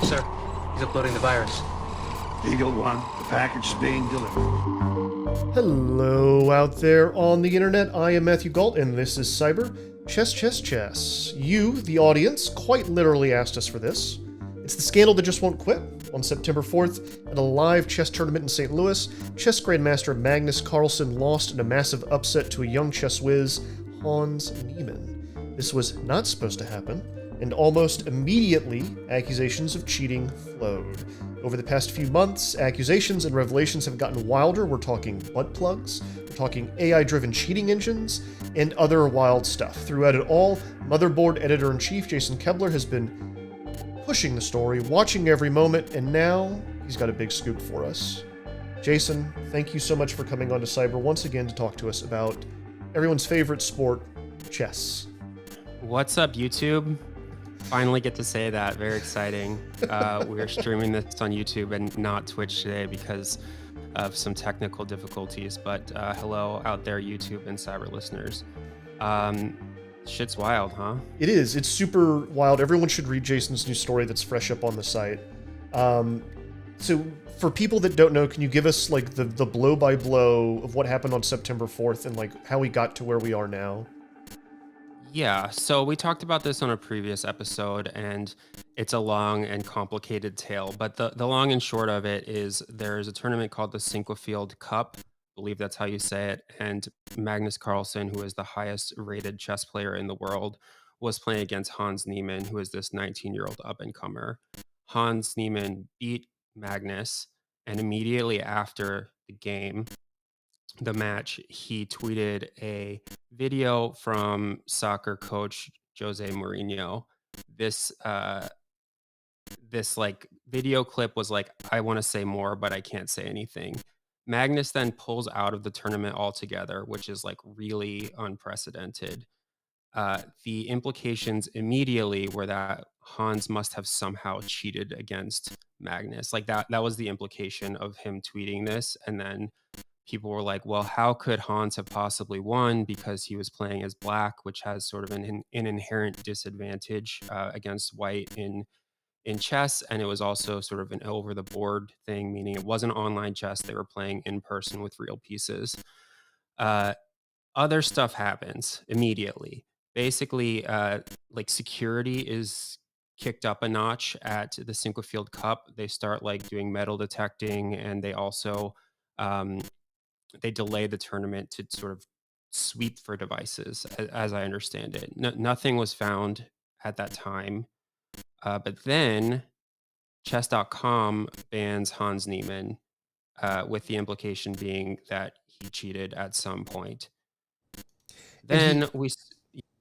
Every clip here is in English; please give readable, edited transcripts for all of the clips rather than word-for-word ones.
Sir, he's uploading the virus. Eagle 1, the package is being delivered. Hello out there on the internet, I am Matthew Galt, and this is Cyber Chess. You, the audience, quite literally asked us for this. It's the scandal that just won't quit. On September 4th, at a live chess tournament in St. Louis, chess grandmaster Magnus Carlsen lost in a massive upset to a young chess whiz, Hans Niemann. This was not supposed to happen, and almost immediately, accusations of cheating flowed. Over the past few months, accusations and revelations have gotten wilder. We're talking butt plugs, we're talking AI-driven cheating engines, and other wild stuff. Throughout it all, Motherboard editor-in-chief Jason Kebler has been pushing the story, watching every moment, and now he's got a big scoop for us. Jason, thank you so much for coming on to Cyber once again to talk to us about everyone's favorite sport, chess. What's up, YouTube? Finally get to say that. Very exciting. We're streaming this on YouTube and not Twitch today because of some technical difficulties. But hello out there, YouTube and Cyber listeners. Shit's wild, huh? It is. It's super wild. Everyone should read Jason's new story that's fresh up on the site. So for people that don't know, can you give us like the blow by blow of what happened on September 4th and like how we got to where we are now? Yeah, so we talked about this on a previous episode, and it's a long and complicated tale. But the long and short of it is there's a tournament called the Cinquefield Cup. I believe that's how you say it. And Magnus Carlsen, who is the highest rated chess player in the world, was playing against Hans Niemann, who is this 19-year-old up-and-comer. Hans Niemann beat Magnus, and immediately after the match, he tweeted a video from soccer coach Jose Mourinho. This like video clip was like, I want to say more, but I can't say anything. Magnus then pulls out of the tournament altogether, which is like really unprecedented. The implications immediately were that Hans must have somehow cheated against Magnus. Like that was the implication of him tweeting this. And then people were like, well, how could Hans have possibly won? Because he was playing as black, which has sort of an inherent disadvantage against white in chess. And it was also sort of an over the board thing, meaning it wasn't online chess. They were playing in person with real pieces. Other stuff happens immediately. Basically, like security is kicked up a notch at the Cinquefield Cup. They start like doing metal detecting, and they also they delay the tournament to sort of sweep for devices, as I understand it. Nothing was found at that time. But then chess.com bans Hans Niemann, with the implication being that he cheated at some point. Then go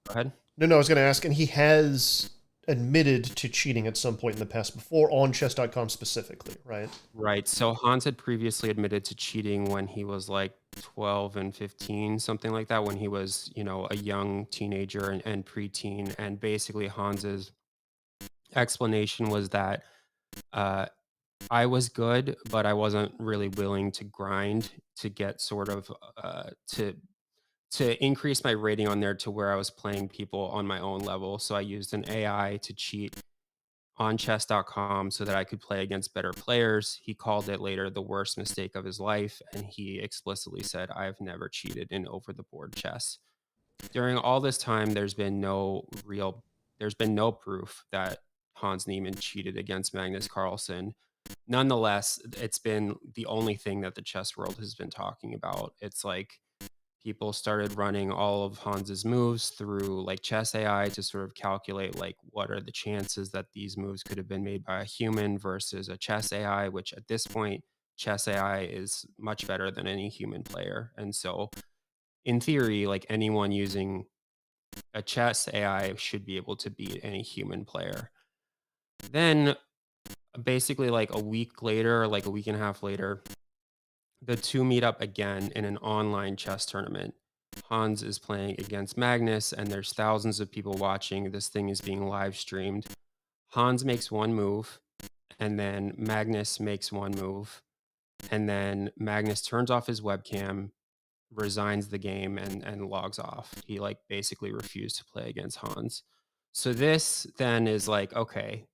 ahead. No, I was going to ask, and he has admitted to cheating at some point in the past before on chess.com specifically, right? Right. So Hans had previously admitted to cheating when he was like 12 and 15, something like that, when he was, a young teenager and preteen. And basically Hans's explanation was that I was good, but I wasn't really willing to grind to get sort of to increase my rating on there to where I was playing people on my own level. So I used an AI to cheat on chess.com so that I could play against better players. He called it later the worst mistake of his life, and he explicitly said, I've never cheated in over the board chess. During all this time, there's been no proof that Hans Niemann cheated against Magnus Carlsen. Nonetheless, it's been the only thing that the chess world has been talking about. It's like people started running all of Hans's moves through like chess AI to sort of calculate like what are the chances that these moves could have been made by a human versus a chess AI, which at this point, chess AI is much better than any human player. And so in theory, like anyone using a chess AI should be able to beat any human player. Then basically like a week later, like a week and a half later, the two meet up again in an online chess tournament. Hans is playing against Magnus, and there's thousands of people watching. This thing is being live streamed. Hans makes one move, and then Magnus makes one move, and then Magnus turns off his webcam, resigns the game, and logs off. He like basically refused to play against Hans. So this then is like, okay,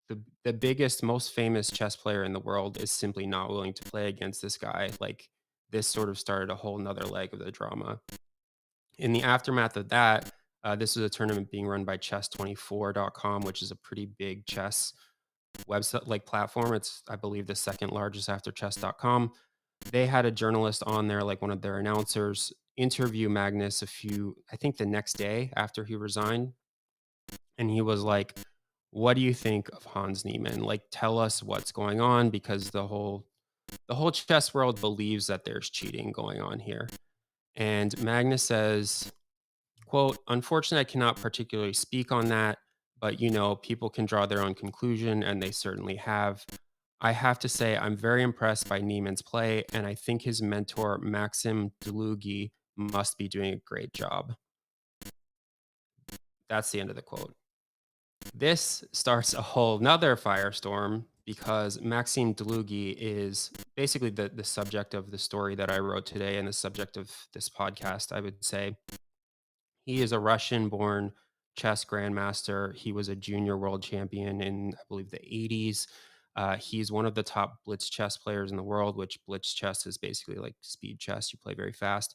the biggest, most famous chess player in the world is simply not willing to play against this guy. Like, this sort of started a whole nother leg of the drama. In the aftermath of that, this was a tournament being run by chess24.com, which is a pretty big chess website like platform. It's, I believe, the second largest after chess.com. They had a journalist on there, like one of their announcers, interview Magnus I think the next day after he resigned. And he was like, what do you think of Hans Niemann? Like, tell us what's going on, because the whole chess world believes that there's cheating going on here. And Magnus says, quote, unfortunately, I cannot particularly speak on that, but people can draw their own conclusion, and they certainly have. I have to say, I'm very impressed by Niemann's play, and I think his mentor, Maxim Dlugy, must be doing a great job. That's the end of the quote. This starts a whole nother firestorm, because Maxim Dlugy is basically the subject of the story that I wrote today and the subject of this podcast, I would say. He is a Russian-born chess grandmaster. He was a junior world champion in, I believe, the 80s. He's one of the top blitz chess players in the world, which blitz chess is basically like speed chess. You play very fast.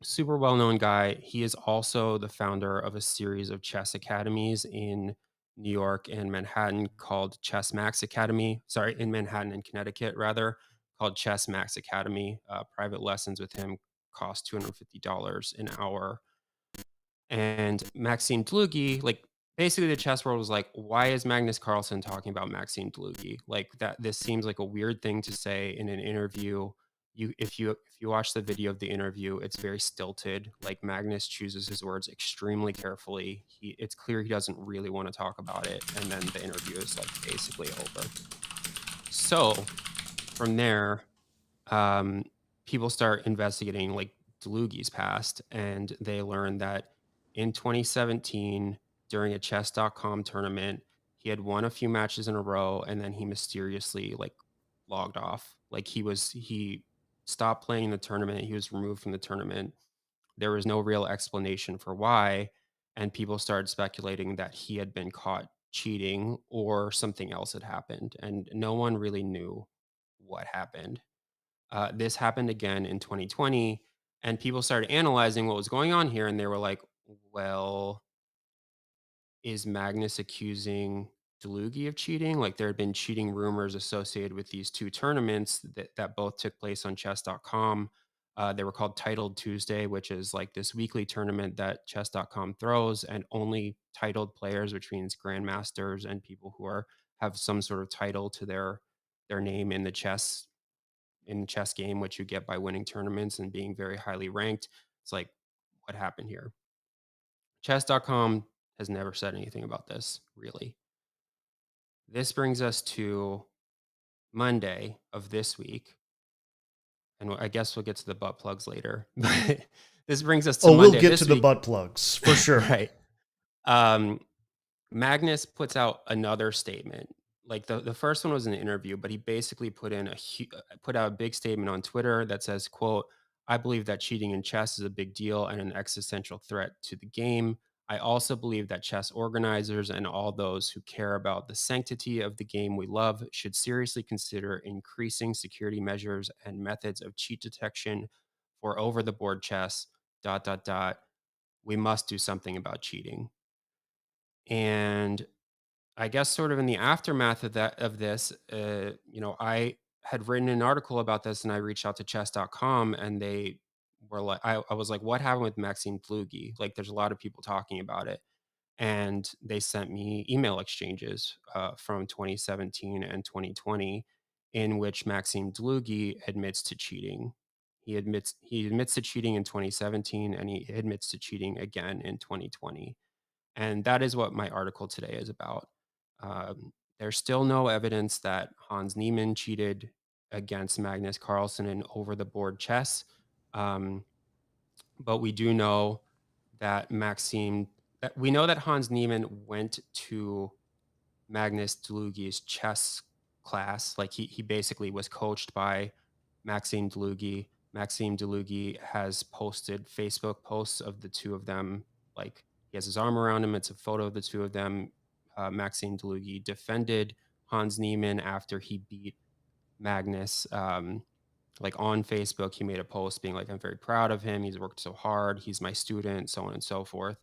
Super well-known guy. He is also the founder of a series of chess academies in New York and Manhattan called Chess Max Academy. Sorry, in Manhattan and Connecticut, rather, called Chess Max Academy. Private lessons with him cost $250 an hour. And Maxime Dlugy, like, basically the chess world was like, why is Magnus Carlsen talking about Maxime Dlugy? Like, that this seems like a weird thing to say in an interview. If you watch the video of the interview, it's very stilted. Like, Magnus chooses his words extremely carefully. It's clear he doesn't really want to talk about it, and then the interview is like basically over. So from there, people start investigating like Dlugy's past, and they learn that in 2017, during a chess.com tournament, he had won a few matches in a row, and then he mysteriously like logged off. Like, he stopped playing the tournament. He was removed from the tournament. There was no real explanation for why, and people started speculating that he had been caught cheating or something else had happened, and no one really knew what happened. This happened again in 2020, and people started analyzing what was going on here, and they were like, well, is Magnus accusing Dlugy of cheating? Like, there had been cheating rumors associated with these two tournaments that both took place on chess.com. They were called Titled Tuesday, which is like this weekly tournament that chess.com throws, and only titled players, which means grandmasters and people who have some sort of title to their name in the chess game, which you get by winning tournaments and being very highly ranked. It's like, what happened here? Chess.com has never said anything about this, really. This brings us to Monday of this week. And I guess we'll get to the butt plugs later. But this brings us to Monday. We'll get to the butt plugs for sure. Right. Magnus puts out another statement. Like, the first one was an interview, but he basically put out a big statement on Twitter that says, quote, I believe that cheating in chess is a big deal and an existential threat to the game. I also believe that chess organizers and all those who care about the sanctity of the game we love should seriously consider increasing security measures and methods of cheat detection for over-the-board chess, ... We must do something about cheating. And I guess sort of in the aftermath of this, I had written an article about this, and I reached out to chess.com, and they were like, I was like, what happened with Maxime Dlugy? Like, there's a lot of people talking about it. And they sent me email exchanges from 2017 and 2020 in which Maxime Dlugy admits to cheating. He admits to cheating in 2017, and he admits to cheating again in 2020. And that is what my article today is about. There's still no evidence that Hans Niemann cheated against Magnus Carlsen in over-the-board chess. But we do know that we know that Hans Niemann went to Magnus Dlugy's chess class. Like, he basically was coached by Maxime Dlugy. Maxime Dlugy has posted Facebook posts of the two of them. Like, he has his arm around him. It's a photo of the two of them Maxim Dlugy defended Hans Niemann after he beat Magnus. Like on Facebook, he made a post being like, I'm very proud of him. He's worked so hard. He's my student, so on and so forth.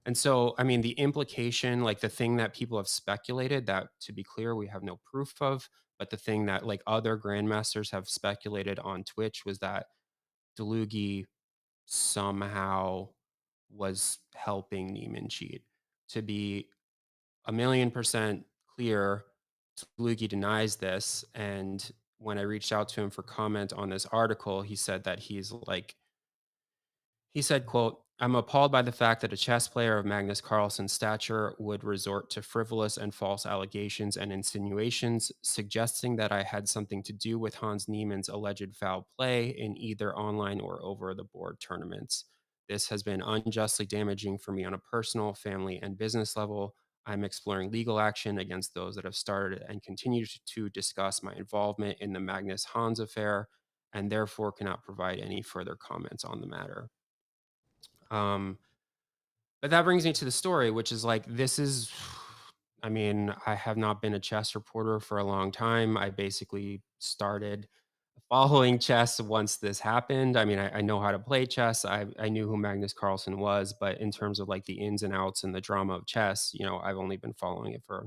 And so, I mean, the implication, like the thing that people have speculated that, to be clear, we have no proof of, but the thing that like other grandmasters have speculated on Twitch was that Dlugy somehow was helping Neiman cheat. To be a million percent clear, Dlugy denies this. And when I reached out to him for comment on this article, he said that he said, quote, I'm appalled by the fact that a chess player of Magnus Carlsen's stature would resort to frivolous and false allegations and insinuations, suggesting that I had something to do with Hans Niemann's alleged foul play in either online or over the board tournaments. This has been unjustly damaging for me on a personal, family, and business level. I'm exploring legal action against those that have started and continue to discuss my involvement in the Magnus Hans affair, and therefore cannot provide any further comments on the matter. Um, but that brings me to the story, which is like, this is, I mean, I have not been a chess reporter for a long time. I basically started following chess once this happened. I mean, I know how to play chess. I knew who Magnus Carlsen was, but in terms of like the ins and outs and the drama of chess, you know, I've only been following it for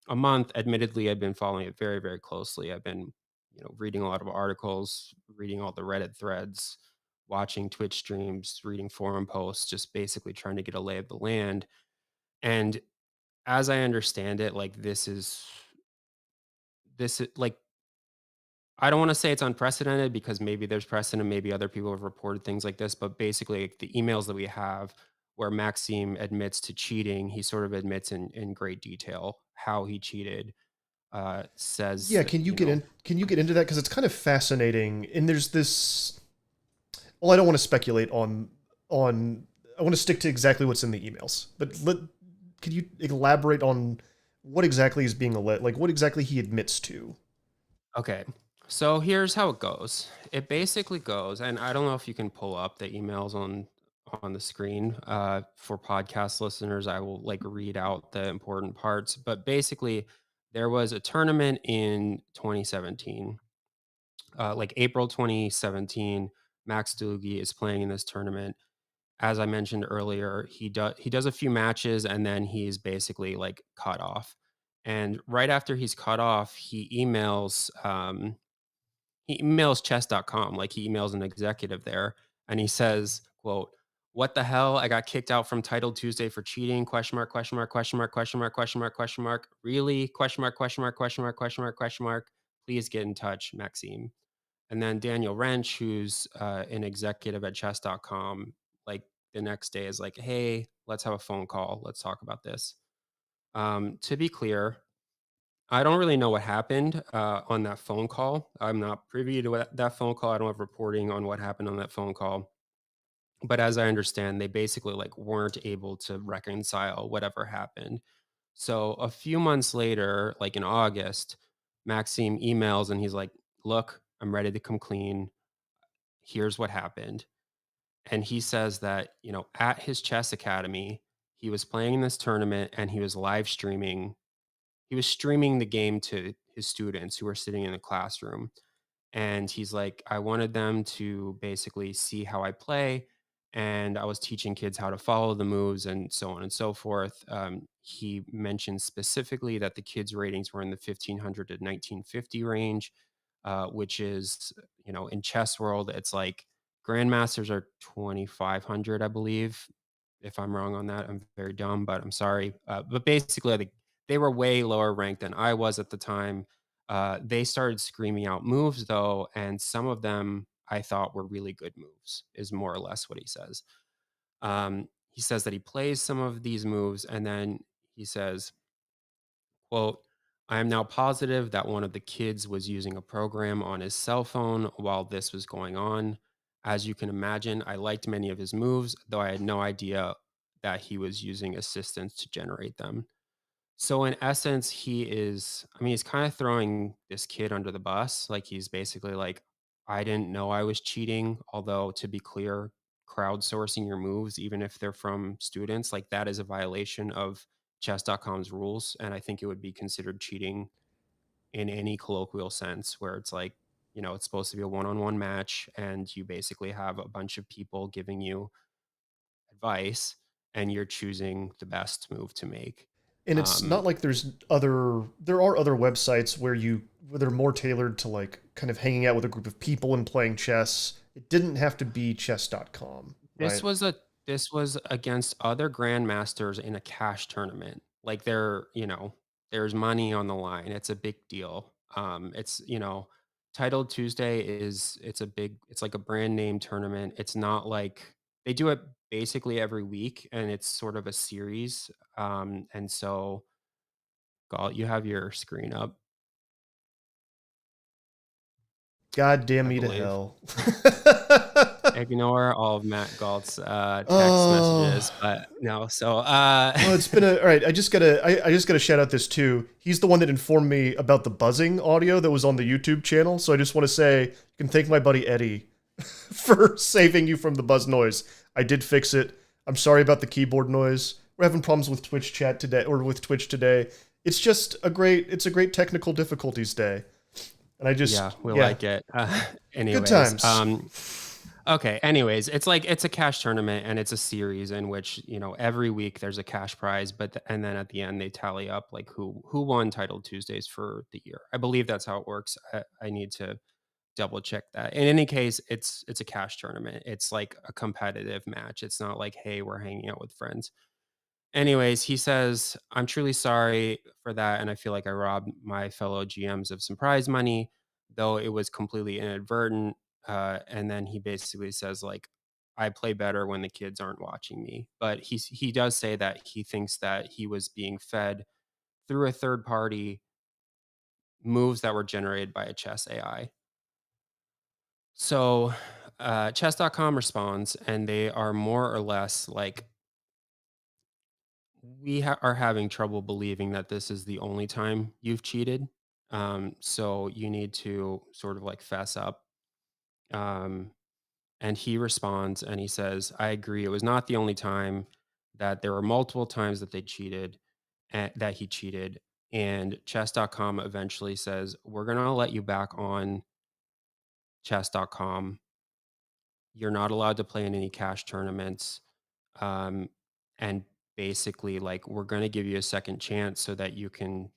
a month. Admittedly, I've been following it very, very closely. I've been, you know, reading a lot of articles, reading all the Reddit threads, watching Twitch streams, reading forum posts, just basically trying to get a lay of the land. And as I understand it, like this is like, I don't want to say it's unprecedented because maybe there's precedent, maybe other people have reported things like this, but basically like, the emails that we have where Maxime admits to cheating, he sort of admits in great detail how he cheated. Says Yeah, that, you know, can you get into that, because it's kind of fascinating. And there's this. Well, I don't want to speculate on. I want to stick to exactly what's in the emails. But can you elaborate on what exactly is being alleged? Like what exactly he admits to? okay. So here's how it goes. It basically goes, and I don't know if you can pull up the emails on the screen. For podcast listeners, I will like read out the important parts. But basically, there was a tournament in 2017, like April 2017. Max Dlugy is playing in this tournament. As I mentioned earlier, he does a few matches and then he's basically like cut off. And right after he's cut off, he emails chess.com, like he emails an executive there, and he says, quote, what the hell? I got kicked out from Title Tuesday for cheating? Question mark, question mark, question mark, question mark, question mark, question mark. Really? Question mark, question mark, question mark, question mark, question mark. Please get in touch, Maxime. And then Daniel Wrench, who's an executive at chess.com, like the next day is like, hey, let's have a phone call. Let's talk about this. To be clear, I don't really know what happened on that phone call. I'm not privy to that phone call. I don't have reporting on what happened on that phone call. But as I understand, they basically like weren't able to reconcile whatever happened. So a few months later, like in August, Maxime emails and he's like, look, I'm ready to come clean. Here's what happened. And he says that, you know, at his chess academy, he was playing in this tournament and he was live streaming. He was streaming the game to his students who were sitting in the classroom. And he's like, I wanted them to basically see how I play. And I was teaching kids how to follow the moves and so on and so forth. He mentioned specifically that the kids' ratings were in the 1500 to 1950 range, which is, you know, in chess world, it's like grandmasters are 2500, I believe. If I'm wrong on that, I'm very dumb, but I'm sorry. But basically, I think they were way lower ranked than I was at the time. They started screaming out moves though, and some of them I thought were really good moves, is more or less what he says. He says that he plays some of these moves, and then he says, quote, I am now positive that one of the kids was using a program on his cell phone while this was going on. As you can imagine, I liked many of his moves, though I had no idea that he was using assistants to generate them. So in essence, I mean, he's kind of throwing this kid under the bus. Like he's basically like, I didn't know I was cheating. Although to be clear, crowdsourcing your moves, even if they're from students, like that is a violation of chess.com's rules, and I think it would be considered cheating in any colloquial sense where it's like, it's supposed to be a one-on-one match and you basically have a bunch of people giving you advice and you're choosing the best move to make. And it's Um, not like there are other websites where they're more tailored to like kind of hanging out with a group of people and playing chess. It didn't have to be chess.com, this right? was a this was against other grandmasters in a cash tournament. Like there's money on the line. It's a big deal. It's Titled Tuesday it's like a brand name tournament. It's not like they do it basically every week and it's sort of a series. And so Galt, you have your screen up, God damn I me to believe. hell. Ignore all of Matt Galt's text Oh. messages, but no. So Oh, it's been all right. I just gotta shout out this too. He's the one that informed me about the buzzing audio that was on the YouTube channel. So I just want to say you can thank my buddy Eddie for saving you from the buzz noise. I did fix it. I'm sorry about the keyboard noise. We're having problems with Twitch chat today or with Twitch today. It's a great technical difficulties day. And yeah, we yeah, like it. good Anyways, times. okay. Anyways, it's a cash tournament and it's a series in which every week there's a cash prize, and then at the end they tally up like who won Title Tuesdays for the year. I believe that's how it works. I need to double check that. In any case, it's a cash tournament. It's like a competitive match. It's not like, hey, we're hanging out with friends. Anyways, he says, I'm truly sorry for that. And I feel like I robbed my fellow GMs of some prize money, though it was completely inadvertent. And then he basically says, like, I play better when the kids aren't watching me. But he does say that he thinks that he was being fed through a third party moves that were generated by a chess AI. So chess.com responds, and they are more or less like, are having trouble believing that this is the only time you've cheated. So you need to sort of like fess up. Um, and he responds and he says, I agree. It was not the only time, that there were multiple times that they cheated, that he cheated. And chess.com eventually says, we're going to let you back on chess.com. You're not allowed to play in any cash tournaments. Um, and basically, like, we're going to give you a second chance so that you can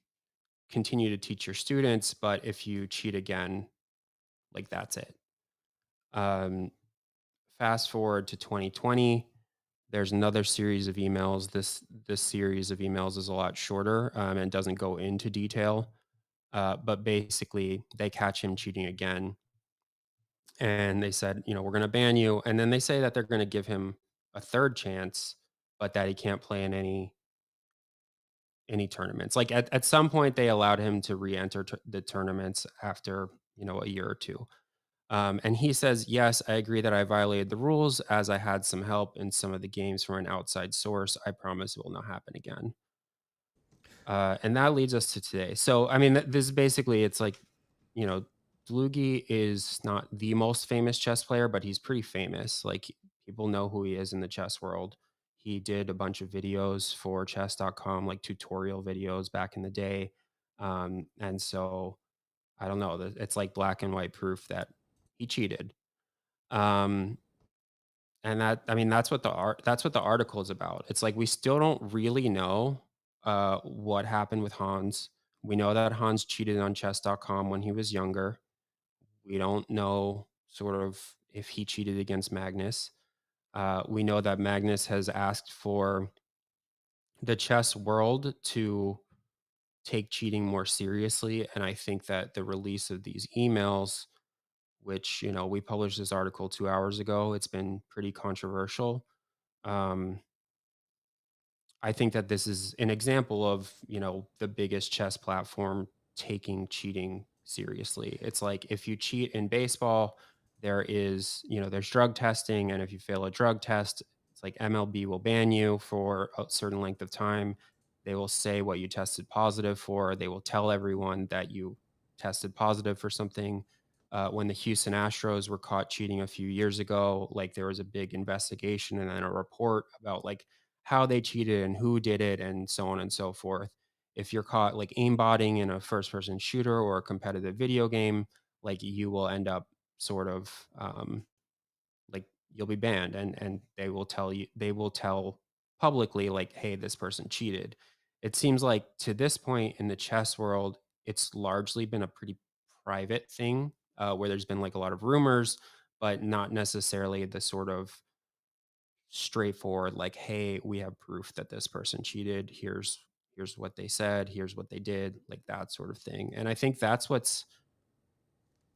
continue to teach your students. But if you cheat again, like, that's it. Um, Fast forward to 2020. There's another series of emails. This series of emails is a lot shorter, and doesn't go into detail. But basically, they catch him cheating again, and they said, we're going to ban you. And then they say that they're going to give him a third chance, but that he can't play in any tournaments. Like at some point, they allowed him to re-enter the tournaments after a year or two. And he says, yes, I agree that I violated the rules as I had some help in some of the games from an outside source. I promise it will not happen again. And that leads us to today. So, I mean, this is basically, it's like, you know, Dlugy is not the most famous chess player, but he's pretty famous. Like, people know who he is in the chess world. He did a bunch of videos for chess.com, like tutorial videos back in the day. And so I don't know, it's like black and white proof that he cheated. Um, and I mean, that's what the article is about. It's like we still don't really know what happened with Hans. We know that Hans cheated on chess.com when he was younger. We don't know sort of if he cheated against Magnus. We know that Magnus has asked for the chess world to take cheating more seriously. And I think that the release of these emails, which, we published this article 2 hours ago, it's been pretty controversial. Um, I think that this is an example of, the biggest chess platform taking cheating seriously. It's like if you cheat in baseball, there's drug testing. And if you fail a drug test, it's like MLB will ban you for a certain length of time. They will say what you tested positive for. They will tell everyone that you tested positive for something. When the Houston Astros were caught cheating a few years ago, like there was a big investigation and then a report about like how they cheated and who did it and so on and so forth. If you're caught like aimbotting in a first person shooter or a competitive video game, like you will end up sort of like you'll be banned, and they will tell publicly like, hey, this person cheated. It seems like to this point in the chess world, it's largely been a pretty private thing, where there's been like a lot of rumors, but not necessarily the sort of straightforward like, hey, we have proof that this person cheated, here's what they said, here's what they did, like that sort of thing. And I think that's what's,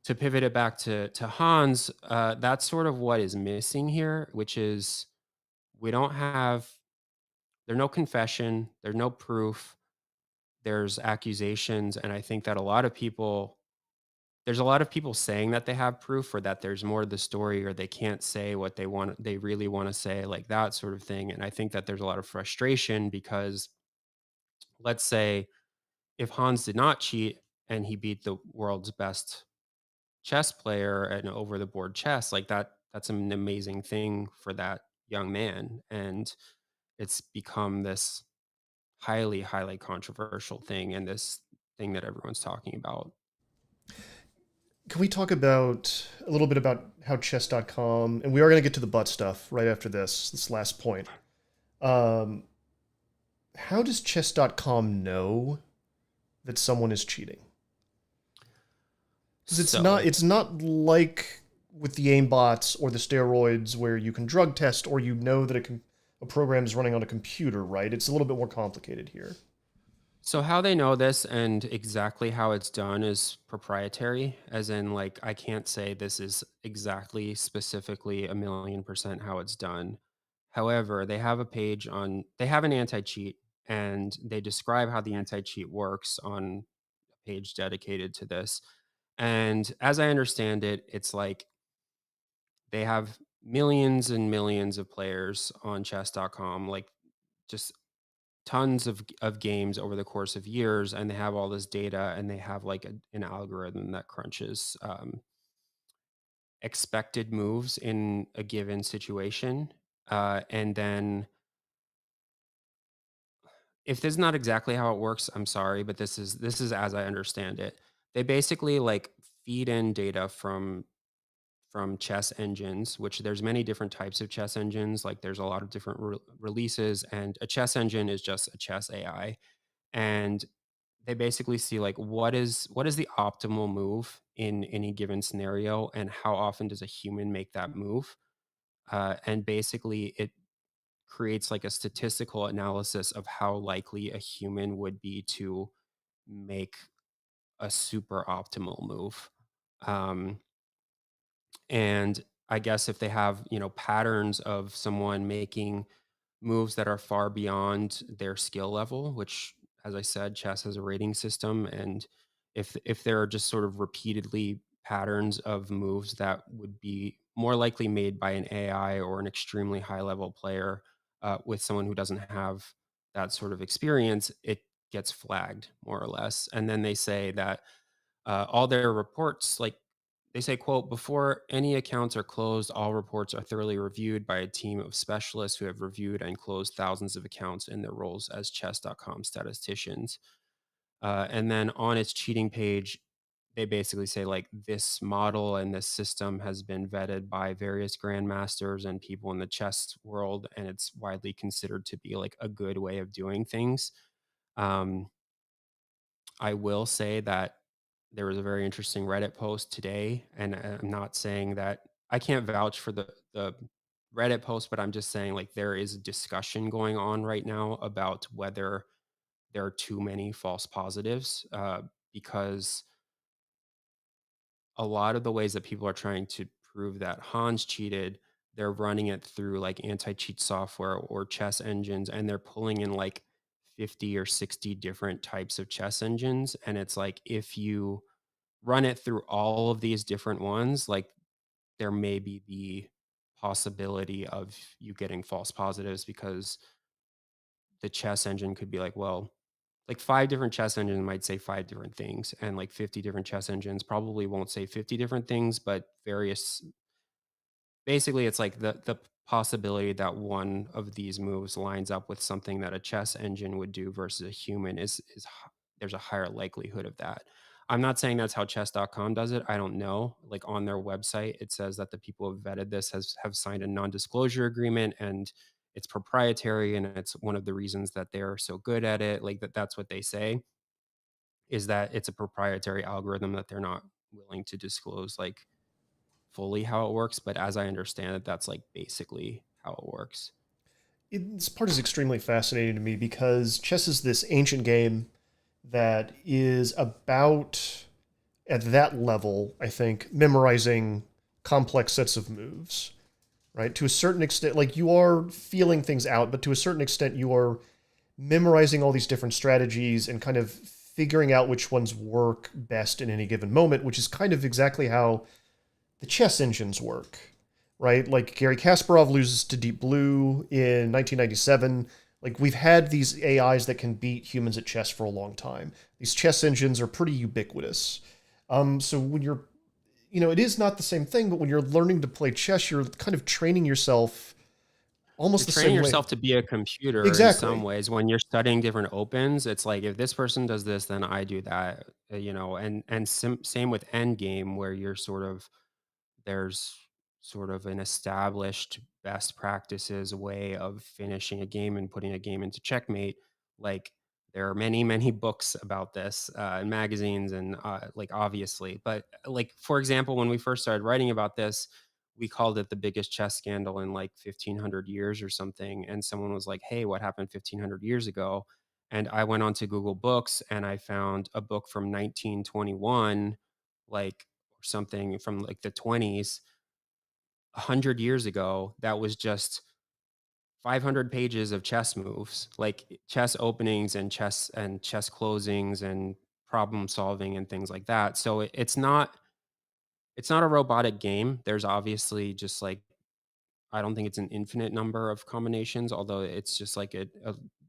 to pivot it back to Hans, that's sort of what is missing here, which is we don't have there's no confession, there's no proof, there's accusations, and I think that there's a lot of people saying that they have proof or that there's more to the story or they can't say what they really want to say, like that sort of thing. And I think that there's a lot of frustration because let's say if Hans did not cheat and he beat the world's best chess player and over the board chess, like that's an amazing thing for that young man. And it's become this highly controversial thing and this thing that everyone's talking about. Can we talk about a little bit about how chess.com, and we are going to get to the butt stuff right after this last point. Um, how does chess.com know that someone is cheating? Because it's not like with the aimbots or the steroids where you can drug test or you know that a program is running on a computer, right? It's a little bit more complicated here. So how they know this and exactly how it's done is proprietary, as in like I can't say this is exactly specifically 1,000,000% how it's done. However, they have an anti-cheat and they describe how the anti-cheat works on a page dedicated to this. And as I understand it, it's like they have millions and millions of players on chess.com, like just tons of games over the course of years, and they have all this data and they have like an algorithm that crunches expected moves in a given situation. And then if this is not exactly how it works, I'm sorry, but this is as I understand it. They basically like feed in data from chess engines, which there's many different types of chess engines. Like there's a lot of different releases, and a chess engine is just a chess AI. And they basically see like what is the optimal move in any given scenario, and how often does a human make that move? And basically, it creates like a statistical analysis of how likely a human would be to make a super optimal move. Um, and I guess if they have, patterns of someone making moves that are far beyond their skill level, which, as I said, chess has a rating system, and if there are just sort of repeatedly patterns of moves that would be more likely made by an AI or an extremely high level player with someone who doesn't have that sort of experience, it gets flagged more or less. And then they say that all their reports, like they say, quote, before any accounts are closed, all reports are thoroughly reviewed by a team of specialists who have reviewed and closed thousands of accounts in their roles as chess.com statisticians. And then on its cheating page, they basically say like this model and this system has been vetted by various grandmasters and people in the chess world, and it's widely considered to be like a good way of doing things. Um, I will say that there was a very interesting Reddit post today, and I'm not saying that I can't vouch for the Reddit post, but I'm just saying like there is a discussion going on right now about whether there are too many false positives, because a lot of the ways that people are trying to prove that Hans cheated, they're running it through like anti-cheat software or chess engines, and they're pulling in like 50 or 60 different types of chess engines. And it's like if you run it through all of these different ones, like there may be the possibility of you getting false positives because the chess engine could be like, well, like 5 different chess engines might say 5 different things, and like 50 different chess engines probably won't say 50 different things, but various basically, it's like the possibility that one of these moves lines up with something that a chess engine would do versus a human there's a higher likelihood of that. I'm not saying that's how chess.com does it. I don't know. Like on their website, it says that the people who have vetted this have signed a non-disclosure agreement and it's proprietary and it's one of the reasons that they're so good at it. Like that's what they say is that it's a proprietary algorithm that they're not willing to disclose like fully how it works, but as I understand it, that's like basically how it works. This part is extremely fascinating to me because chess is this ancient game that is about, at that level, I think, memorizing complex sets of moves, right? To a certain extent, like you are feeling things out, but to a certain extent, you are memorizing all these different strategies and kind of figuring out which ones work best in any given moment, which is kind of exactly how the chess engines work, right? Like Gary Kasparov loses to Deep Blue in 1997. Like we've had these AIs that can beat humans at chess for a long time. These chess engines are pretty ubiquitous. So when you're, it is not the same thing, but when you're learning to play chess, you're kind of training yourself almost You're the training same way. yourself to be a computer in some Exactly. ways. When you're studying different opens, it's like if this person does this, then I do that, same with endgame where you're sort of there's sort of an established best practices way of finishing a game and putting a game into checkmate. Like there are many, many books about this in magazines and like obviously, but like for example, when we first started writing about this, we called it the biggest chess scandal in like 1500 years or something. And someone was like, hey, what happened 1500 years ago? And I went onto Google Books and I found a book from 1921, like or something from like the 20s, 100 years ago, that was just 500 pages of chess moves, like chess openings and chess closings and problem solving and things like that. So it's not a robotic game. There's obviously just like I don't think it's an infinite number of combinations, although it's just like a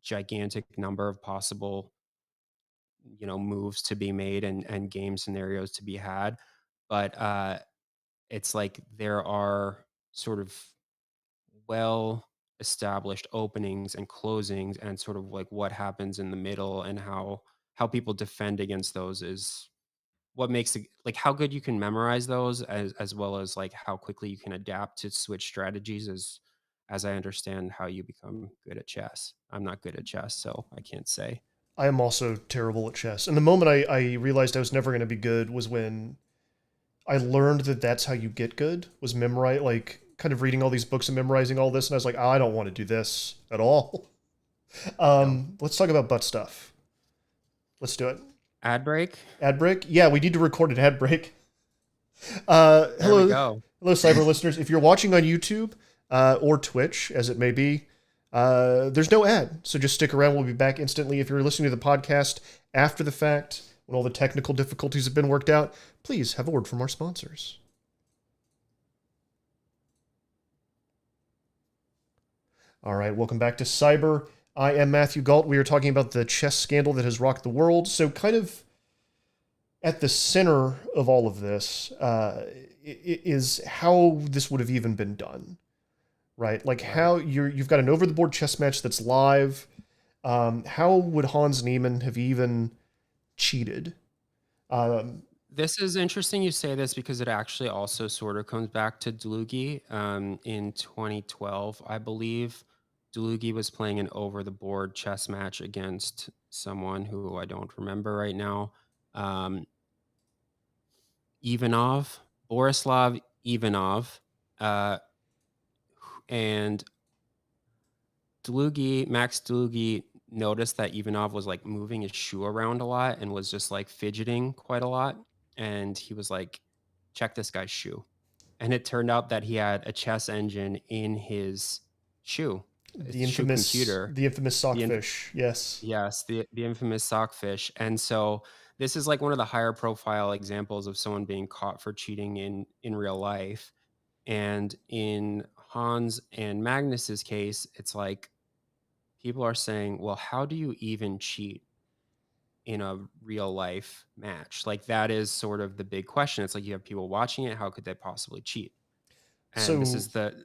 gigantic number of possible moves to be made and game scenarios to be had. But it's like there are sort of well established openings and closings and sort of like what happens in the middle and how people defend against those is what makes it like how good you can memorize those as well as like how quickly you can adapt to switch strategies as I understand how you become good at chess. I'm not good at chess, so I can't say. I am also terrible at chess. And the moment I realized I was never going to be good was when I learned that that's how you get good, was memorize, like kind of reading all these books and memorizing all this. And I was like, oh, I don't want to do this at all. No. Let's talk about butt stuff. Let's do it. Ad break? Ad break? Yeah, we need to record an ad break. There we Hello, go. hello, cyber listeners. If you're watching on YouTube or Twitch, as it may be, there's no ad, so just stick around. We'll be back instantly. If you're listening to the podcast after the fact, when all the technical difficulties have been worked out, please have a word from our sponsors. All right, welcome back to Cyber. I am Matthew Galt. We are talking about the chess scandal that has rocked the world. So, kind of at the center of all of this is how this would have even been done, right? Like Right. how you've got an over-the-board chess match that's live. How would Hans Niemann have even cheated? Um, This is interesting you say this because it actually also sort of comes back to Dlugy. In 2012, I believe, Dlugy was playing an over-the-board chess match against someone who I don't remember right now. Um, Ivanov, Borislav Ivanov, uh, and Max Dlugy noticed that Ivanov was like moving his shoe around a lot and was just like fidgeting quite a lot. And he was like, check this guy's shoe. And it turned out that he had a chess engine in his shoe, the his shoe infamous computer. the infamous The inf- sockfish. Yes. yes, the infamous sockfish. And so this is like one of the higher profile examples of someone being caught for cheating in real life. And in Hans and Magnus's case, it's like people are saying, well, how do you even cheat in a real life match? Like that is sort of the big question. It's like you have people watching it. How could they possibly cheat? And this So is the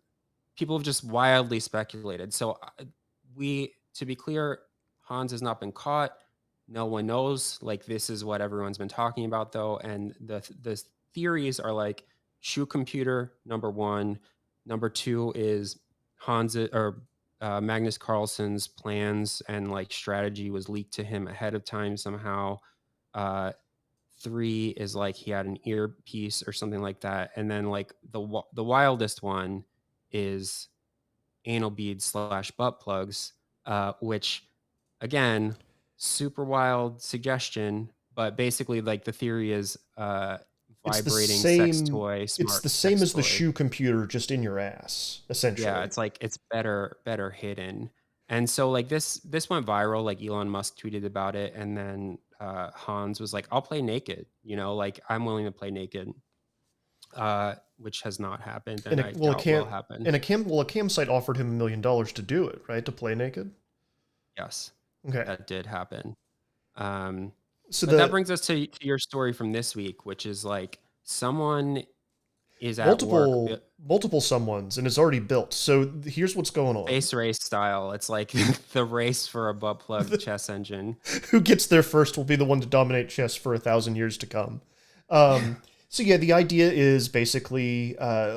people have just wildly speculated. So to be clear, Hans has not been caught. No one knows. Like, this is what everyone's been talking about, though, and the theories are like shoe computer number one, number two is Hans or Magnus Carlsen's plans and like strategy was leaked to him ahead of time somehow. Uh, Three is like he had an earpiece or something like that, and then like the wildest one is anal beads slash butt plugs, which again, super wild suggestion, but basically like the theory is It's the vibrating sex same. toy, It's smart the same sex as the toy. shoe computer, just in your ass, Yeah, essentially. it's like it's better hidden. And so like this went viral, like Elon Musk tweeted about it, and then Hans was like, I'll play naked, like I'm willing to play naked. Which has not happened and And I doubt will happen. a campsite offered him $1 million to do it, right? To play naked. Yes, Okay. that did happen. Um, So but that the brings us to your story from this week, which is like someone is at work, multiple someones, and it's already built. So here's what's going on. space race style. It's like the race for a butt plug chess engine. Who gets there first will be the one to dominate chess for 1,000 years to come. So yeah, the idea is basically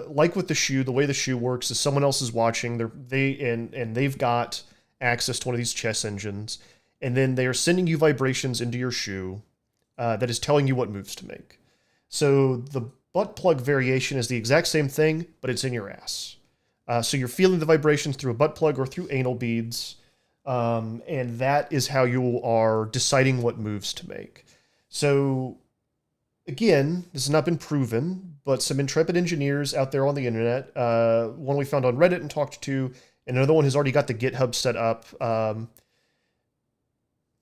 like with the shoe. The way the shoe works is someone else is watching. They've got access to one of these chess engines, and then they are sending you vibrations into your shoe that is telling you what moves to make. So the butt plug variation is the exact same thing, but it's in your ass. So you're feeling the vibrations through a butt plug or through anal beads. And that is how you are deciding what moves to make. So, again, this has not been proven, but some intrepid engineers out there on the internet, one we found on Reddit and talked to, and another one who's already got the GitHub set up,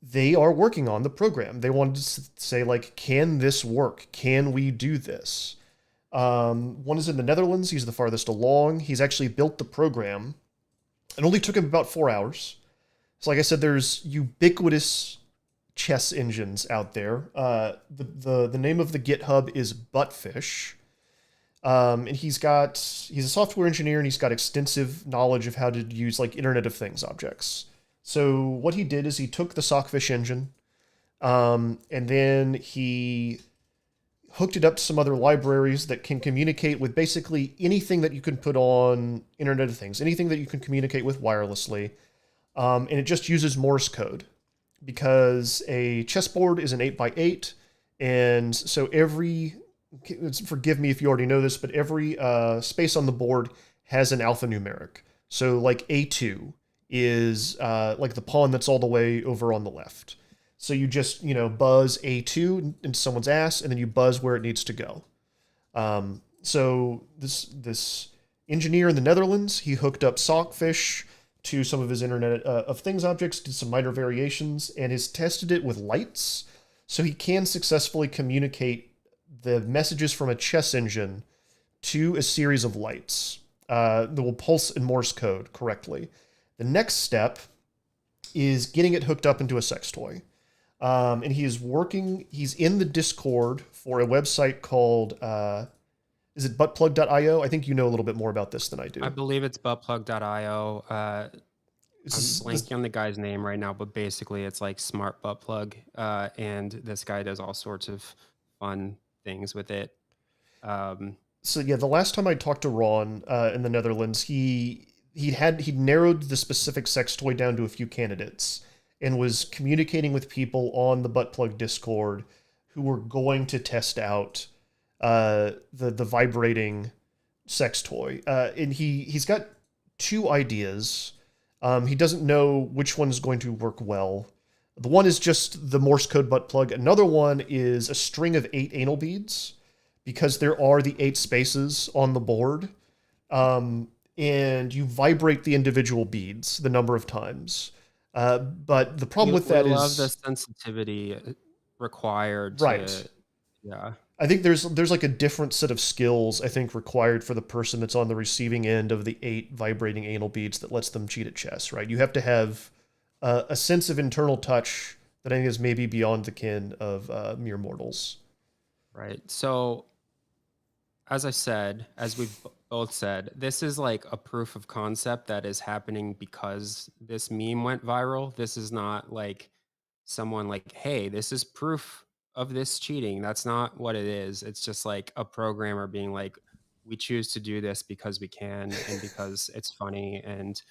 they are working on the program. They wanted to say, like, can this work? Can we do this? One is in the Netherlands. He's the farthest along. He's actually built the program. It only took him about 4 hours. So like I said, there's ubiquitous chess engines out there. The name of the GitHub is Buttfish. And he's a software engineer, and he's got extensive knowledge of how to use like Internet of Things objects. So what he did is he took the Sockfish engine, and then he hooked it up to some other libraries that can communicate with basically anything that you can put on Internet of Things, anything that you can communicate with wirelessly. And it just uses Morse code because a chessboard is an 8x8. And so forgive me if you already know this, but every space on the board has an alphanumeric. So like A2 is like the pawn that's all the way over on the left. So you just, buzz A2 into someone's ass, and then you buzz where it needs to go. So this engineer in the Netherlands, he hooked up Sockfish to some of his Internet of Things objects, did some minor variations, and has tested it with lights, so he can successfully communicate the messages from a chess engine to a series of lights that will pulse in Morse code correctly. The next step is getting it hooked up into a sex toy. And he's in the Discord for a website called, is it buttplug.io? I think you know a little bit more about this than I do. I believe it's buttplug.io. I'm blanking on the guy's name right now, but basically it's like smart butt plug. And this guy does all sorts of fun things with it. So yeah, the last time I talked to Ron in the Netherlands, he'd narrowed the specific sex toy down to a few candidates and was communicating with people on the Buttplug Discord who were going to test out the vibrating sex toy. And he's got two ideas. He doesn't know which one is going to work well. The one is just the Morse code butt plug. Another one is a string of 8 anal beads, because there are the 8 spaces on the board. And you vibrate the individual beads the number of times. But the problem with that is... I love the sensitivity required to... Right. Yeah. I think there's like a different set of skills, I think, required for the person that's on the receiving end of the 8 vibrating anal beads that lets them cheat at chess, right? You have to have a sense of internal touch that I think is maybe beyond the ken of mere mortals. Right. So as I said, as we've both said, this is like a proof of concept that is happening because this meme went viral. This is not like someone like, hey, this is proof of this cheating. That's not what it is. It's just like a programmer being like, we choose to do this because we can and because it's funny and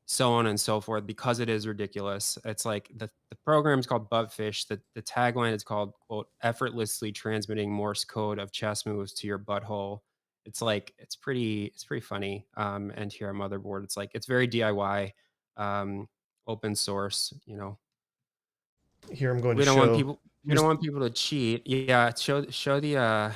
so on and so forth, because it is ridiculous. It's like the program's called Buttfish. The tagline is called, quote, effortlessly transmitting Morse code of chess moves to your butthole. It's like it's pretty funny. And here at Motherboard, it's like it's very DIY, open source, you know. Here I'm going to We don't want show. people we Here's don't want people to cheat. Yeah, show the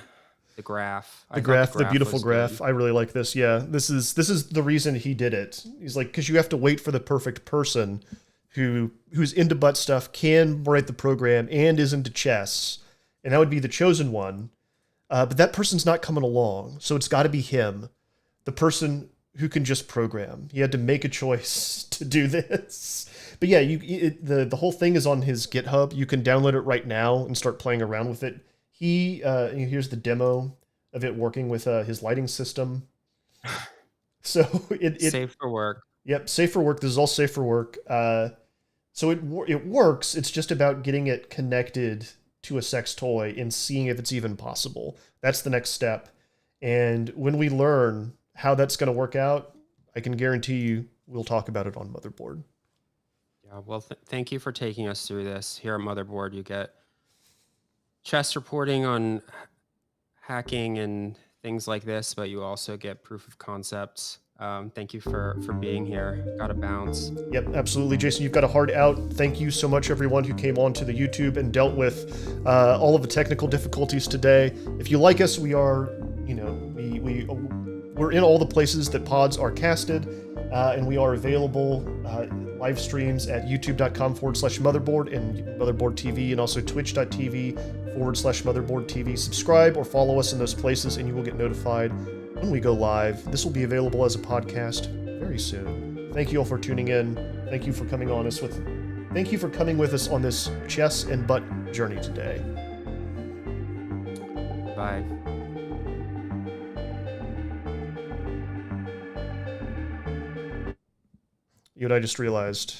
graph. the I thought graph, the beautiful was good. graph. I really like this. Yeah, this is the reason he did it. He's like, because you have to wait for the perfect person who's into butt stuff, can write the program, and is into chess, and that would be the chosen one. But that person's not coming along, so it's got to be him, the person who can just program. He had to make a choice to do this. But yeah, the whole thing is on his GitHub. You can download it right now and start playing around with it. Here's the demo of it working with his lighting system. So it Safe for work. Yep, safe for work. This is all safe for work. So it works. It's just about getting it connected to a sex toy and seeing if it's even possible. That's the next step. And when we learn how that's going to work out, I can guarantee you we'll talk about it on Motherboard. Yeah, well, thank you for taking us through this. Here at Motherboard, you get chess reporting on hacking and things like this, but you also get proof of concepts. Thank you for being here. Got to bounce. Yep, absolutely, Jason. You've got a hard out. Thank you so much, everyone who came onto the YouTube and dealt with all of the technical difficulties today. If you like us, we are, we're in all the places that pods are casted, and we are available live streams at youtube.com/motherboard and Motherboard TV, and also twitch.tv/Motherboard TV. Subscribe or follow us in those places, and you will get notified when we go live. This will be available as a podcast very soon. Thank you all for tuning in. Thank you for coming with us on this chess and butt journey today. Bye. You know what I just realized?